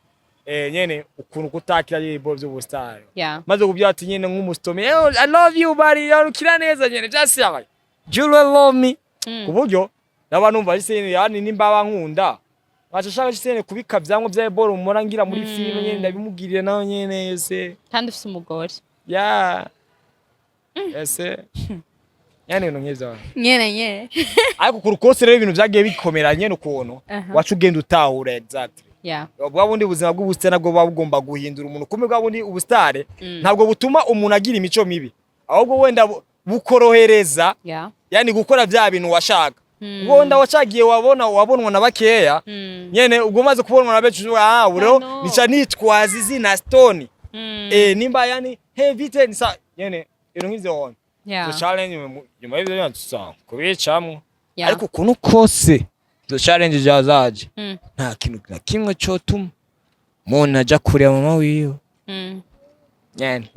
A: nyene ukuntu kutakira yibo by'ubustari maze kubyata ati nyene nk'umustomi I love you buddy kira neza nyene just yabaye you love me kuburyo n'abantu bashise yani nimbaba nkunda bashashaka cyane kubika byango bya ball umura ngira muri film nyene ndabimugirira naho nyene yese
B: kandi ufite umugore
A: ese yani no nkeza
B: nyene
A: ariko kurukose rero ibintu byagiye bikomera nyene ukuntu wacu ugenda utahura exactly bwabundi ubuzima bw'ubustari nabwo babugomba guhindura umuntu kumwe bwabundi ubustari ntabwo butuma umuntu agira imico mibi ahubwo wenda bukorohereza yani gukora bya bintu washaka ubwo wenda wacagiye wabonwa na bakeya nyene ubwo maze kubonwa na becu bro nica nitwaza izina Stone nimba yani vite nisa nyene iro nkizo on so challenge nyuma y'ibyo yantusa kubicamwe ariko kuno kose the challenge jazaje nta kintu na kimwe cyo tuma mona aja kureba mama wiyo nyene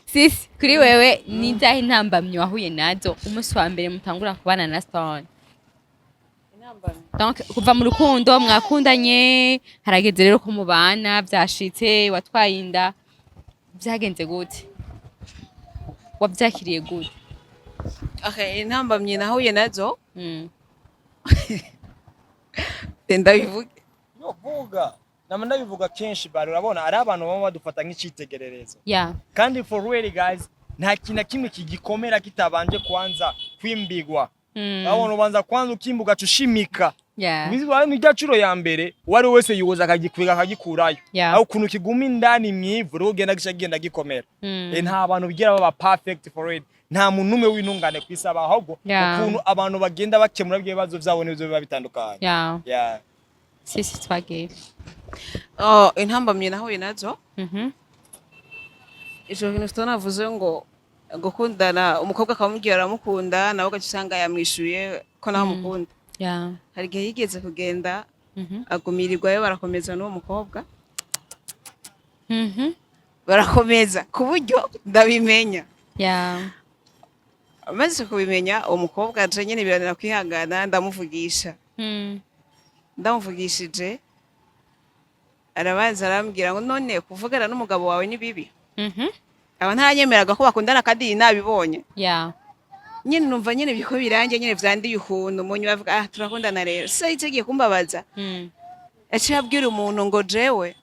B: sisi kuri wewe ni zahe intambamye wahuye nazo umunsi wa mbere mutangura kubana na Stone donc kuva mu rukundo mwakundanye harageze rero ko mubana byashitse watwaye inda byagenze gute wabyakiriye gute
C: intambamye nahuye nazo ndabivuga
A: no vuga namanda bivuga kenshi bari urabona ari abantu baba badufata nk'icitegererezo kandi for real guys nta kintu kimwe kigikomera kitabanje kwanza kwimbigwa abona ubanza kwanza ukimbuga cushimika bizwa ni cyacuro ya mbere wari wese yuwoza akagikwiga akagikurayo aho kuntu kiguma indani mwivu rero genda gishagenda gikomera nta abantu bigira baba perfect for real nta muntu umwe w'intungane kwisaba ahubwo ukuntu abantu bagenda bakemura ibibazo byabo n'ibyo biba bitandukanye
B: sisi twagiye
C: intambamye nahuye nazo ijo kintu Stone avuze ngo gukundana umukobwa akamubwira aramukunda nawe ugasanga yamwishuye ko naho mukunda hari igihe yigeze kugenda agumirirwayo barakomeza n'uwo mukobwa barakomeza ku buryo ndabimenya amaze kubimenya umukobwa aje nyene biranira kwihangana ndamuvugisha ndamuvugishije arabaza arambwira ngo none kuvugana n'umugabo wawe ni bibi aba ntaranyemeraga ko bakundana kandi nabibonye nyine numva nyine biko birangiye nyine vyandiye ukuntu umunyu bavuga turakundana rero so itegiye kumbabaza aciye abwira umuntu ngo jewe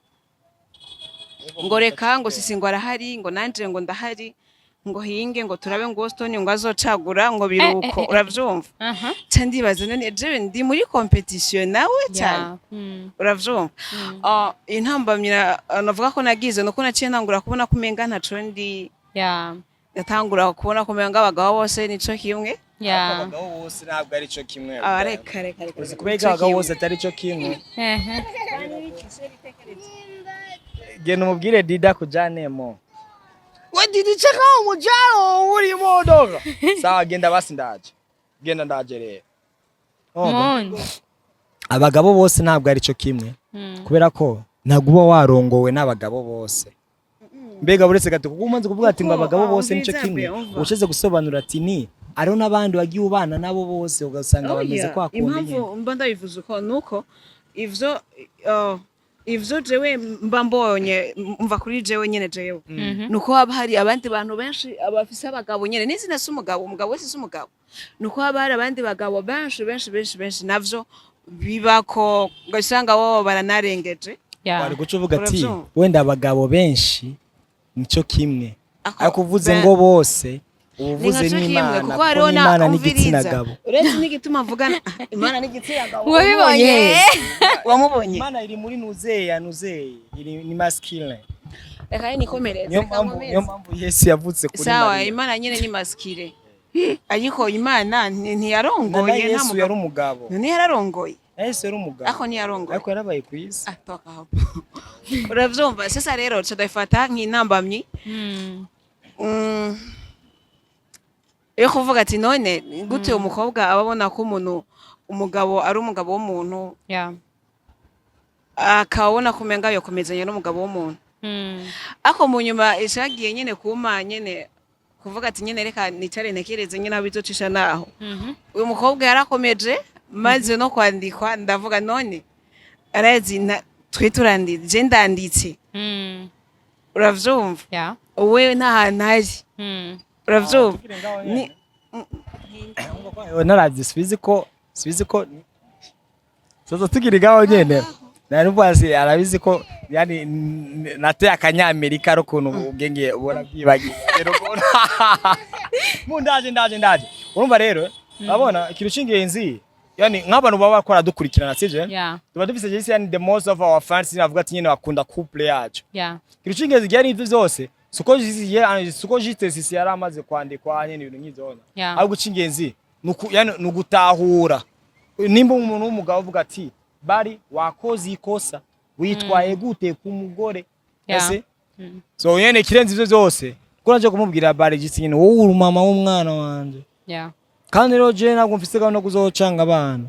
C: ngo reka ngo sisi ngo arahari ngo nanje ngo ndahari ngo hinge ngo turabe ngo Boston ngo azocagura ngo biruko uravyumva ndibaza none jewe ndi muri competition nawe cyane uravyumva intambamira navuga ko nagize nuko naciye ntangura kubona ko umenga ntaco ndi yatangura kubona ko umenga abagabo bose nico kimwe
A: abagabo bose ntabwo ari cyo kimwe
C: reka
A: uzi kubega abagabo bose atari cyo kimwe genda umubwire Dida kujanemo Didi cheka umujano uri modoka sawa genda basi ndaje genda ndaje rero abagabo bose ntabwo ari cyo kimwe kubera ko ntabwo uba warongowe n'abagabo bose mbega buretse gato kuko umanze kuvuga ati ngo abagabo bose nico kimwe usheze gusobanura ati ni ariho n'abandi wagiye ubana nabo bose ugasanga bameze kwa kundi
C: impamvu mba ndabivuze uko nuko ivyo jewe mba mbonye mva kuri jewe nyene jewe nuko haba hari abandi bantu benshi abafise abagabo nyene n'izina s'umugabo umugabo wese s'umugabo nuko haba hari abandi bagabo benshi navyo bibako gasanga bo baranarengeje
A: bari guca uvuga ati wenda abagabo benshi nico kimwe ariko uvuze ngo bose uvuze n'Imana kuko Imana n'igitsina gabo
C: uretse n'igituma mvugana Imana n'igitsina gabo
B: wabibonye
C: wamubonye
A: Imana iri muri nuzeye iri ni masculine
C: reka nikomereze
A: niyo mpamvu Yesu yavutse kuri Mariya
C: sawa Imana nyene ni masculine ariko Imana ntiyarongoye
A: Yesu yari umugabo
C: ntiyararongoye
A: Yesu yari umugabo
C: ako ntiyarongoye
A: ariko yarabaye ku isi
C: toka hapo uravyumva sasa rero tudafata nk'intambamyi yo kuvuga ati none gute umukobwa ababona ko umugabo ari umugabo w'umuntu akabona kumenga yo komezanya n'umugabo w'umuntu ako mu nyuma ishagiye nyene kuma nyene kuvuga ati nyene reka nicare ntekereze nyene abizocisha naho uyu mukobwa yarakomeje maze no kwandikwa ndavuga none arazi twe turanditse ndanditse uravyumva wewe nta hantu hari uravyumva ni
A: narazi sibizi ko sozo tukirigaho nyene nari mbazi arabizi ko yani nateye akanyamerika ro kuntu ubwenge ubona byibagiye rero ndaje urumva rero abona ikintu cy'ingenzi yani nk'abantu baba bakora dukurikirana sije tuba dufise jisi yani the most of our fans navuga ati nyene bakunda couple yacu ikintu cy'ingenzi yani ivyo byose suko jite sisi yaramaze kwandikwa nyene ibintu nk'izona ahubwo cy'ingenzi yani nugutahura nimba umuntu w'umugabo uvuga ati bari wakoze ikosa witwaye gute ku mugore ese so nyene kirenze ivyo byose ko naje kumubwira bari jisi nyene wowe uri mama w'umwana wanje kandi rero je ntabwo mfise gahunda kuzocanga abana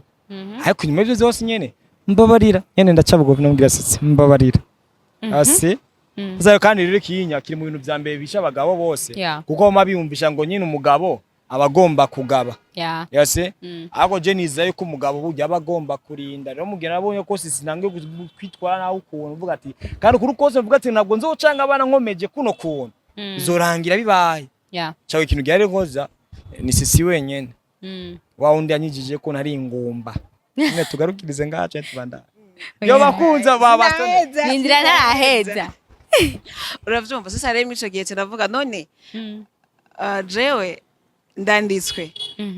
A: ariko nyuma y'ivyo byose nyene mbabarira nyene ndacabugovi namubwira sitse mbabarira ase zayo kandi rero kiyinya kiri mu bintu vya mbere bisha abagabo bose kuko mabiyumvisha ngo nyine umugabo abagomba kugaba yase ako je nizaye ko umugabo burya abagomba kurinda rero mugena nabonye ko sisi nange kwitwara naho ukuntu uvuga ati kandi kuri kose uvuga ati ntabwo nzocanga abana nkomeje kuno kuntu bizorangira bibaye cyawe ikintu gyari nkoza ni sisi wenyene wa undi yanyijije ko nari ingumba ne tugarukirize ngaje tubanda yo bakunza babastone
B: nindira naraheza
C: uravyumva sasa rero mico gihe cyaravuga none jewe ndanditswe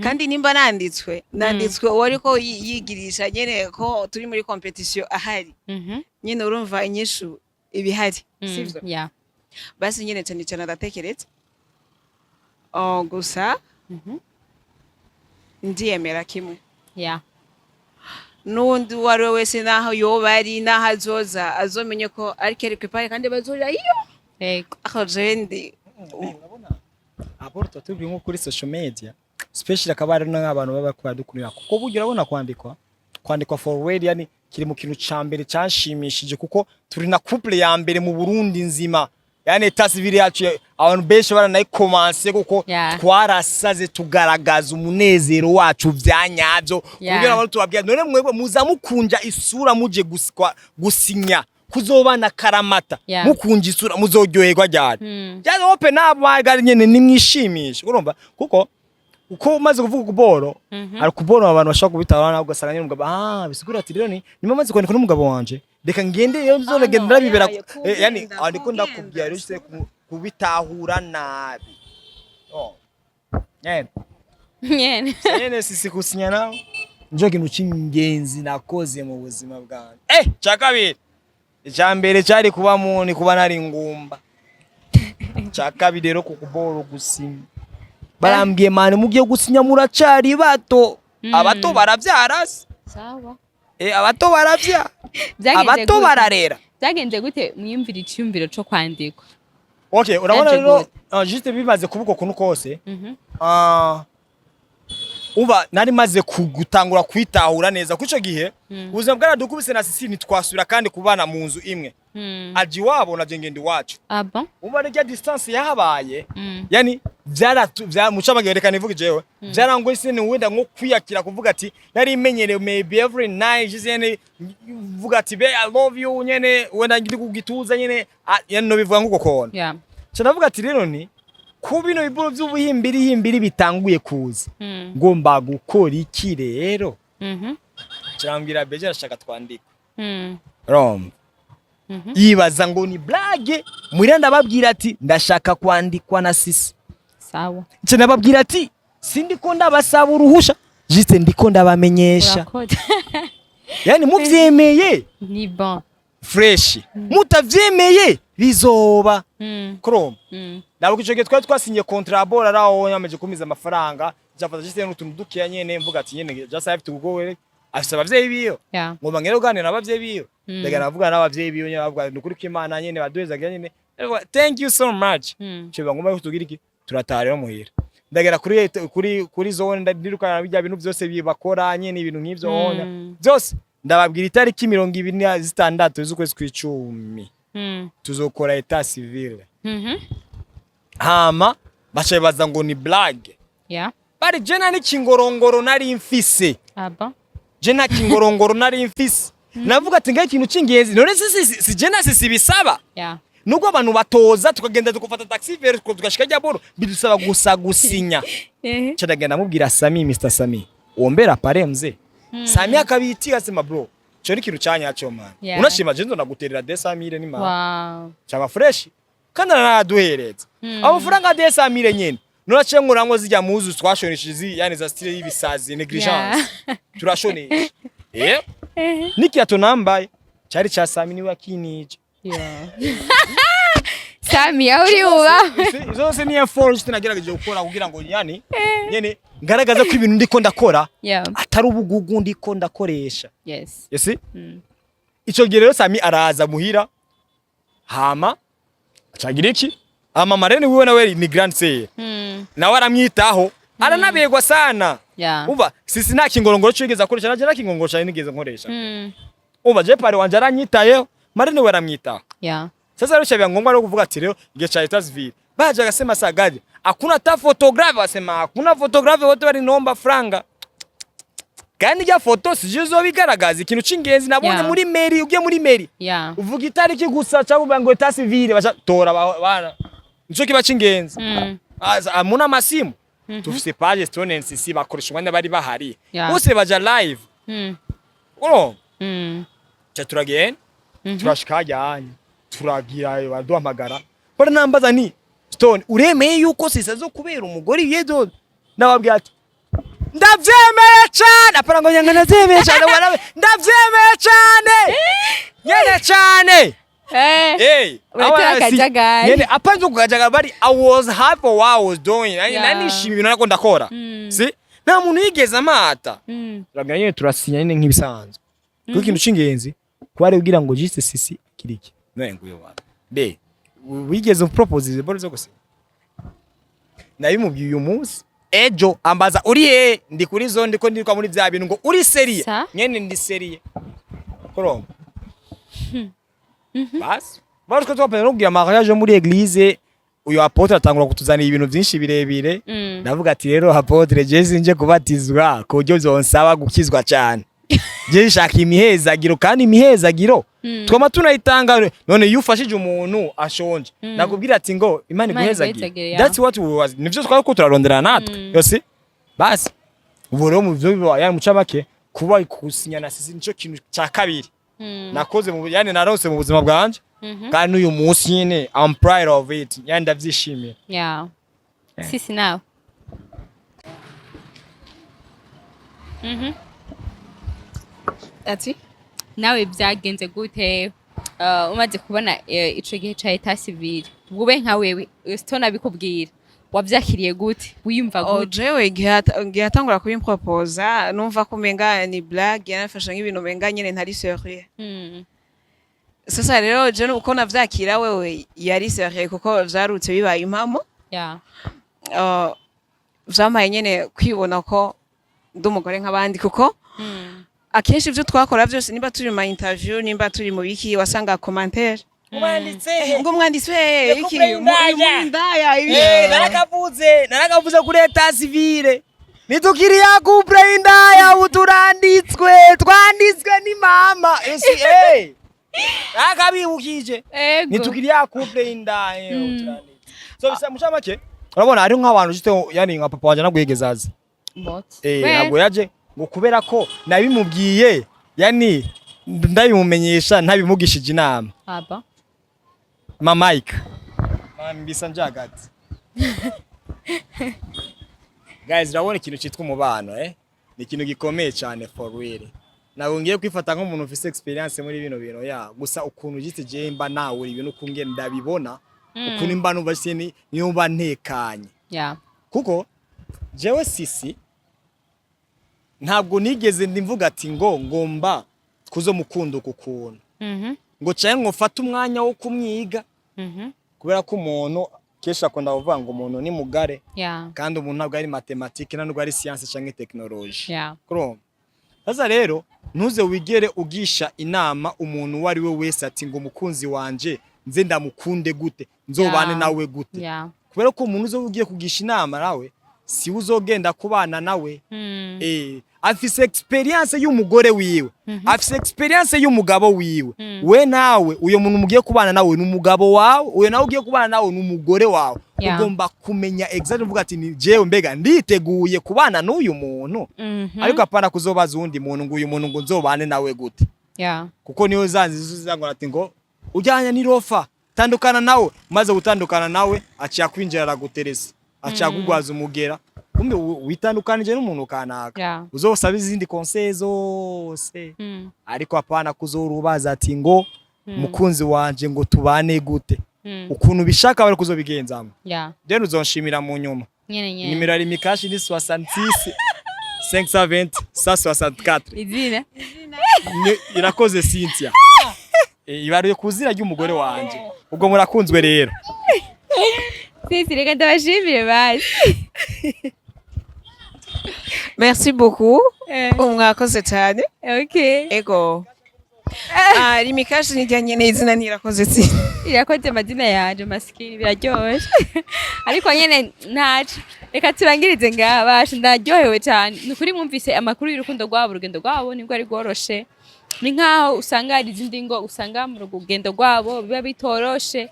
C: kandi nimba nanditswe wari ko yigirisha nyene ko turi muri competition ahari nyene urumva inyishu ibihari sivyo basi nyene cyane ndatekereza gusa ndiyemera kimwe nundi wari wese naho yoba ari naho azoza azomenye ko ari quelque part kandi bazurira iyo ako jendi
A: aporto tubiri nko kuri social media especially akabari n'abantu baba kwadukurira kuko buryo urabona kwandikwa forward yani kiri mu kintu cambere canshimishije kuko turi na couple ya mbere mu Burundi nzima yani etat civil yacu abantu benshi baranayikomance kuko
B: Yeah.
A: twarasaze tugaragaza umunezero wacu vyanyavyo kugira ngo tubabwira none mwebwe muza mukunja isura muje gusinya kuzobana karamata mukunja isura muzoryoherwa ryari just open up my god nyene nimwishimisha urumva kuko uko umaze kuvuga kuboro ari kuboro abantu bashaka kubitaba nabwo ugasanga nyine umugabo bisigura ati rero ni nimaze kwandika n'umugabo wanje reka ngende iyo nzonagenda bibera yani ariko ndakubwira rero kubitahura nabi nyene sisi kusinya nawe njo kintu cy'ingenzi nakoze mu buzima bwanjye cyakabiri icyambere cyari kuba muni kuba nari ngumba cyakabiri rero kukuboro gusinya barambwiye mane mugiye gusinya muracari bato abato baravyara
B: sawa
A: abato baravya abato bararera
B: byagenze gute mwiyumvira icyumviro cyo kwandikwa
A: okay urabona rero juste bimaze kubuko kuno kose uba nari maze kugutangura kwitahura neza kuco gihe ubuzima bwaradukubise na sisi nitwasubira kandi kubana mu nzu imwe aji wabo na jengende wacu
B: aba
A: uba rya distance yahabaye yani mucabagerekana ivuga jewe byarangoye sine wenda nko kwiyakira kuvuga ati nari imenyere maybe every night jizene vuga ati be I love you nyene wenda ngidi kugituza nyene yani no bivuga nguko kona
B: yeah
A: cyanavuga ati rero ni kubino biburo by'ubuhimbiri bitanguye kuza ngomba gukora iki rero cyambwira beje arashaka twandika rom yibaza ngo ni blage muri ndababwira ati ndashaka kwandikwa na sisi
B: sawa
A: cyane ati sindi ko ndabasaba uruhusha juste ndiko ndabamenyesha yani muvyemeye
B: ni bon
A: fresh mutavyemeye bizoba krom nabo kicoge twasinye contrat bora raho yameje kumiza amafaranga cyafata juste n'utuntu dukiya nyene mvuga ati nyene just have to go afisa abavyeyi biyo ngoma ngero gane nabavyeyi biyo ndaga navuga n'abavyeyi biyo nyabavuga nukuri ko Imana nyene baduhezaga nyene thank you so much cyo ngoma kutugira iki turatara rero muhira ndagera kuri zone ndirukana bijya bintu byose bibakora nyene ibintu nk'ivyo honya byose ndababwira itariki 26 z'ukwezi kw'icumi tuzokora etat civil hama bacha baza ngo ni blague bari jena ni kingorongoro nari mfise
B: aba
A: jena kingorongoro nari mfise navuga ati ngaye ikintu cy'ingenzi none si jena sisi bisaba nuko abantu batoza tukagenda tukufata taxi vere tukashika jya boro bidusaba gusinya cyadagenda mubwira Sami Mr Sami ombera paremze Sami akabiti asema bro cyo ni kintu cyanya cyo man unashima je naguterera 200 ni man
B: wow
A: cyaba fresh kandi naraduhereza amafaranga 200 nyene nurace ngurango zijya muzu twashoneshizi yani za style y'ibisazi negligence turashonesha niki atonambaye cyari cha Sami ni wakinije
B: Sami auri uba
A: zose ni effort tunagerageje gukora kugira ngo yani nyene ngaragaza ko ibintu ndiko ndakora atari ubugugu ndiko ndakoresha
B: yes
A: ico gihe rero Sami araza muhira hama acagira iki marene wiwe nawe ni grand sœur nawe aramwitaho aranabegwa sana umva sisi nta kingorongoro cyo akoresha naje nta kingorongoro cyane nigeze nkoresha umva je pare wanje aranyitayeho marene we aramwitaho sasa rero cyabya ngombwa no kuvuga ati rero igihe cha etat civil baje agasema sagadi hakuna ta photographe wasema hakuna photographe wote bari nomba franga kandi ya photo sijizo bigaragaza ikintu cy'ingenzi nabonye muri mairie ugiye muri mairie uvuga itariki gusa cyangwa ngo etat civil bacha tora bana nico kiba cy'ingenzi amuna masimu tufise page stone NCC bakoresha mwanya bari bahari bose baja live cha turagenda turashika yanye turagira baduhamagara bari nambaza ni Stone uremeye yuko sisa zo kubera umugore yedo nababwira ati ndavyemeye cyane apara ngo nyanga ndavyemeye cyane ndavyemeye cyane nyene cyane nyene apanze kugajaga bari I was happy what I was doing nishimye ibintu nako ndakora si nta muntu yigeze amata turabwira nyene turasinya nyene nk'ibisanzwe kuko ikintu cy'ingenzi kwari kugira ngo juste sisi kiriki nenguye wapi be wigeze propose boro zo gusa nabimubwiye uyu munsi ejo ambaza uri ndi kuri zone ndiko ndikwa muri bya bintu ngo uri serie nyene ndi serie korongo bas Barutwe twapenda no kugira mariage muri église uyu apotre atangura kutuzanira ibintu byinshi birebire ndavuga ati rero apotre Jesse nje kubatizwa ko byo byonsaba gukizwa cyane je shaka imihezagiro kandi imihezagiro twama tunayitanga none iyo ufashije umuntu ashonje nakubwira ati ngo Imana iguhezagire that's what we was nivyo twari ko turarondera natwe yose basi uburo mu byo yani mucabake kuba kusinya na sisi nico kintu cya kabiri nakoze mu yani narose mu buzima bwanje kandi uyu munsi nyine I'm proud of it yani ndavyishimiye
B: sisi nawe
C: ati
B: nawe byagenze gute umaze kubona ico gihe ca etat civil ubwo nka wewe stona bikubwira wavyakiriye gute wiyumva gute
C: jewe gihe atangura kubimproposa numva ko menga ni blague yanafasha nk'ibintu menga nyene ntari sérieux sasa rero je uko navyakira wewe yari sérieux kuko vyarutse bibaye impamo vyamaye nyene kwibona ko ndumugore nk'abandi kuko akenshi ivyo twakora byose nimba turi mu interview nimba turi mu biki wasanga commentaire umwanditse iki
A: ndaya narakavuze kuri etat civile nitukiriya couple indaya uturanditswe twanditswe ni mama esi nakabibukije nitukiriya couple indaya uturanditswe so bisa mucamake urabona ari nk'abantu jite yani nka papa wanje nagwegezaza ntabwo yaje ngo kubera ko nabimubwiye yani ndabimumenyesha ntabimugishije inama Mike mbisa njagati guys urabona ikintu cyitwa umubano ni ikintu gikomeye cyane for real nawe ngiye kwifata nk'umuntu ufite experience muri bino bintu gusa ukuntu gite je mba nawe ibintu ukunge ndabibona ukuntu mba numva sini niyo mba ntekanye kuko jewe sisi ntabwo nigeze ndimvuga ati ngo ngomba kuzo mukunda ukuntu ngo cyane ngofata umwanya wo kumwiga kubera ko umuntu kesha akunda kuvuga ngo umuntu ni mugare kandi umuntu ntabwo ari mathematics ntabwo ari science cyangwa technology sasa rero ntuze wigere ugisha inama umuntu wari we wese ati ngo mukunzi wanje nze ndamukunde gute nzobane nawe gute kubera ko umuntu uzo ugiye kugisha inama nawe si uzogenda kubana nawe afise experience y'umugore wiwe afise experience y'umugabo wiwe we nawe uyo muntu mugiye kubana nawe n'umugabo wawe uyo nawe ugiye kubana nawe n'umugore wawe ugomba kumenya exactly uvuga ati ni jewe mbega nditeguye kubana n'uyu muntu ariko apana kuzobaza undi muntu ngo uyu muntu ngo nzobane nawe gute kuko niyo zanzizangora ati ngo ujyanye n'irofa tandukana nawe maze gutandukana nawe aciya kwinjira araguteresa aciya kugwaza umugera kumbe witandukanije n'umuntu kanaka uzosaba izindi conseils zose ariko apana kuzorubaza ati ngo mukunzi wanje ngo tubane gute ukuntu bishaka bari kuzobigenzamo then uzonshimira mu nyuma nimero ari mikashi ni 66 520 164 izina irakoze Cynthia ibaruye kuzira ry'umugore wanje ubwo murakunzwe rero
B: sisi reka ndabashimire basi
C: merci beaucoup mwakoze cyane ego rimikashi nijyanye n'izina nirakoze si
B: irakoze amazina yaje maskini biraryoshe ariko nyene ntacu reka turangirize ngaha bashe ndaryohewe cyane nukuri mwumvise amakuru y'urukundo rwabo urugendo rwabo nibwo ari rworoshe ni nkaho usanga hari izindi ngo usanga mu rugendo rwabo biba bitoroshe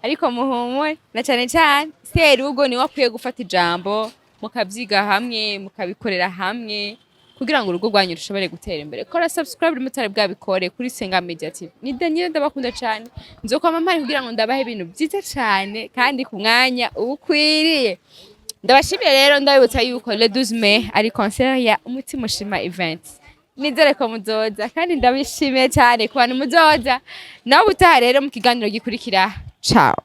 B: ariko muhumwe na cyane cyane serugo ni wakwiye gufata ijambo mukabyiga hamwe mukabikorera hamwe kugira ngo urugo rwanyu rushobore gutera imbere kora subscribe mutare bwabikore kuri Sengaa Media TV ni Daniel ndabakunda cyane nzokwama mpari kugira ngo ndabahe ibintu byiza cyane kandi ku mwanya ukwiriye ndabashimiye rero ndabibutsa yuko le 12 mai ari concert ya umutima ushima events nizere ko muzoza kandi ndabishimiye cyane ku bantu muzoza nawe utaha rero mu kiganiro gikurikira ciao